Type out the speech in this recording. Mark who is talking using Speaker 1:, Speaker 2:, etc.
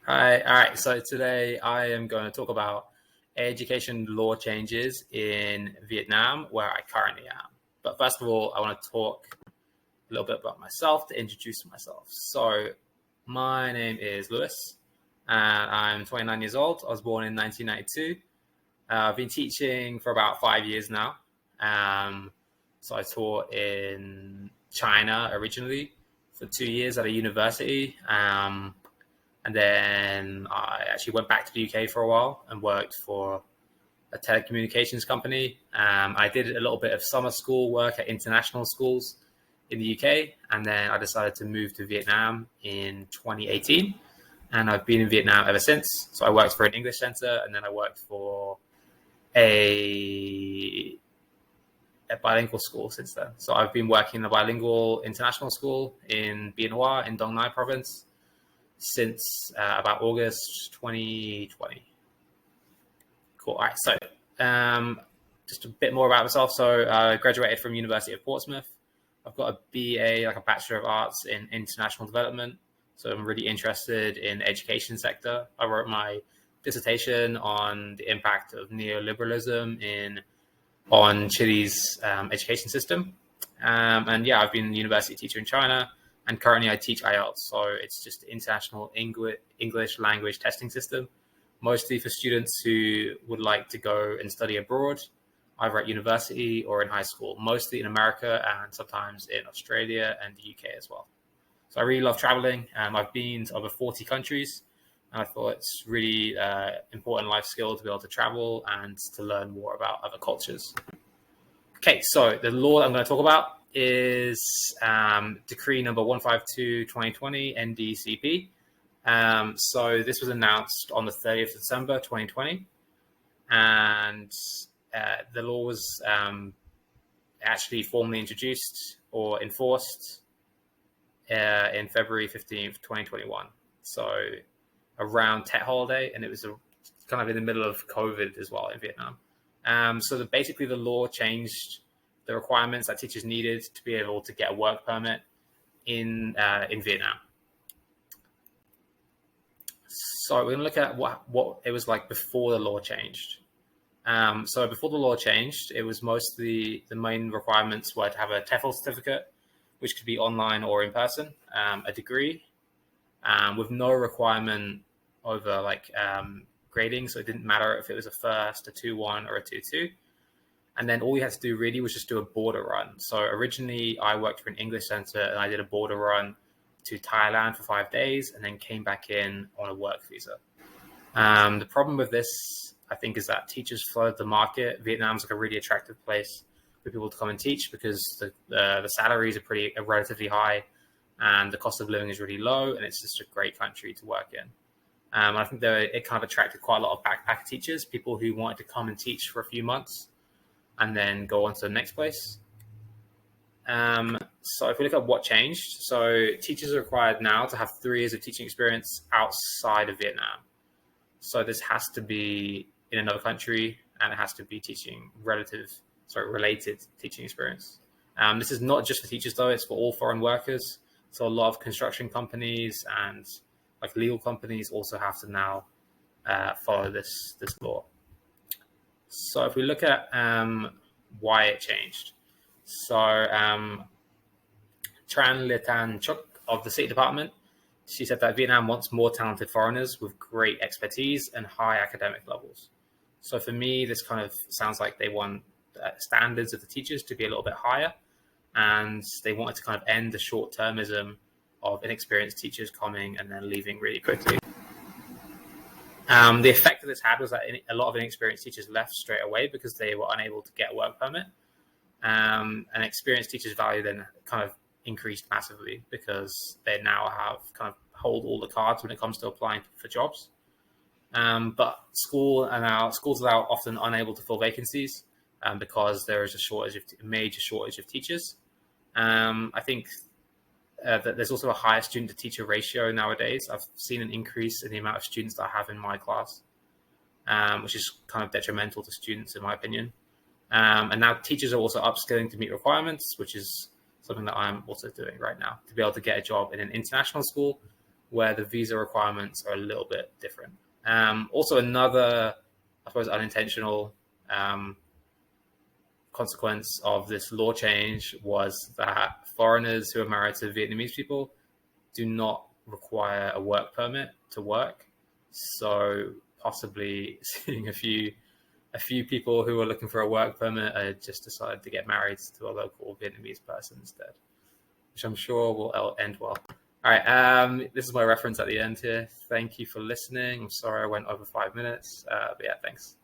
Speaker 1: Hi. All right. So today I am going to talk about education law changes in Vietnam, where I currently am. But first of all, I want to talk a little bit about myself to introduce myself. So my name is Lewis, and I'm 29 years old. I was born in 1992. I've been teaching for about 5 years now. Um, so I taught in China originally for 2 years at a university. And then I actually went back to the UK for a while and worked for a telecommunications company. I did a little bit of summer school work at international schools in the UK. And then I decided to move to Vietnam in 2018. And I've been in Vietnam ever since. So I worked for an English center, and then I worked for a, a bilingual school since then. So I've been working in a bilingual international school in Bien Hoa in Dong Nai province since about August 2020. Cool. All right. So just a bit more about myself. So I graduated from University of Portsmouth. I've got a BA, like a Bachelor of Arts in International Development. So I'm really interested in the education sector. I wrote my dissertation on the impact of neoliberalism on Chile's education system. And yeah, I've been a university teacher in China, and currently I teach IELTS. So it's just the international English language testing system, mostly for students who would like to go and study abroad, either at university or in high school, mostly in America and sometimes in Australia and the UK as well. So I really love traveling. I've been to over 40 countries, and I thought it's really important life skill to be able to travel and to learn more about other cultures. Okay, so the law that I'm going to talk about is Decree number 152/2020 NDCP. So this was announced on the 30th of December 2020, and the law was actually formally introduced or enforced in February 15th, 2021. So around Tet holiday, and it was kind of in the middle of COVID as well in Vietnam. So basically the law changed the requirements that teachers needed to be able to get a work permit in Vietnam. So we're going to look at what it was like before the law changed. So before the law changed, it was mostly the main requirements were to have a TEFL certificate, which could be online or in person, a degree, with no requirement over grading. So it didn't matter if it was a first, a 2-1, or a 2-2. And then all you had to do really was just do a border run. So originally I worked for an English center, and I did a border run to Thailand for 5 days and then came back in on a work visa. The problem with this, I think, is that teachers flood the market. Vietnam's like a really attractive place for people to come and teach because the salaries are relatively high, and the cost of living is really low, and it's just a great country to work in. I think it kind of attracted quite a lot of backpacker teachers, people who wanted to come and teach for a few months and then go on to the next place. So if we look at what changed, so teachers are required now to have 3 years of teaching experience outside of Vietnam. So this has to be in another country, and it has to be related teaching experience. This is not just for teachers though; it's for all foreign workers. So a lot of construction companies and like legal companies also have to now follow this law. So if we look at why it changed, so Tran Le Tan Chuk of the State Department, she said that Vietnam wants more talented foreigners with great expertise and high academic levels. So for me, this kind of sounds like they want standards of the teachers to be a little bit higher, and they wanted to kind of end the short-termism of inexperienced teachers coming and then leaving really quickly. The effect of this had was that a lot of inexperienced teachers left straight away because they were unable to get a work permit. And experienced teachers' value then kind of increased massively because they now have kind of hold all the cards when it comes to applying for jobs. But schools are now often unable to fill vacancies because there is a major shortage of teachers. I think that there's also a higher student to teacher ratio nowadays. I've seen an increase in the amount of students that I have in my class, which is kind of detrimental to students, in my opinion. And now teachers are also upskilling to meet requirements, which is something that I'm also doing right now to be able to get a job in an international school where the visa requirements are a little bit different. Also, another, I suppose, unintentional consequence of this law change was that foreigners who are married to Vietnamese people do not require a work permit to work. So possibly seeing a few people who are looking for a work permit just decided to get married to a local Vietnamese person instead, which I'm sure will end well. All right, this is my reference at the end here. Thank you for listening. I'm sorry I went over 5 minutes, but yeah, thanks.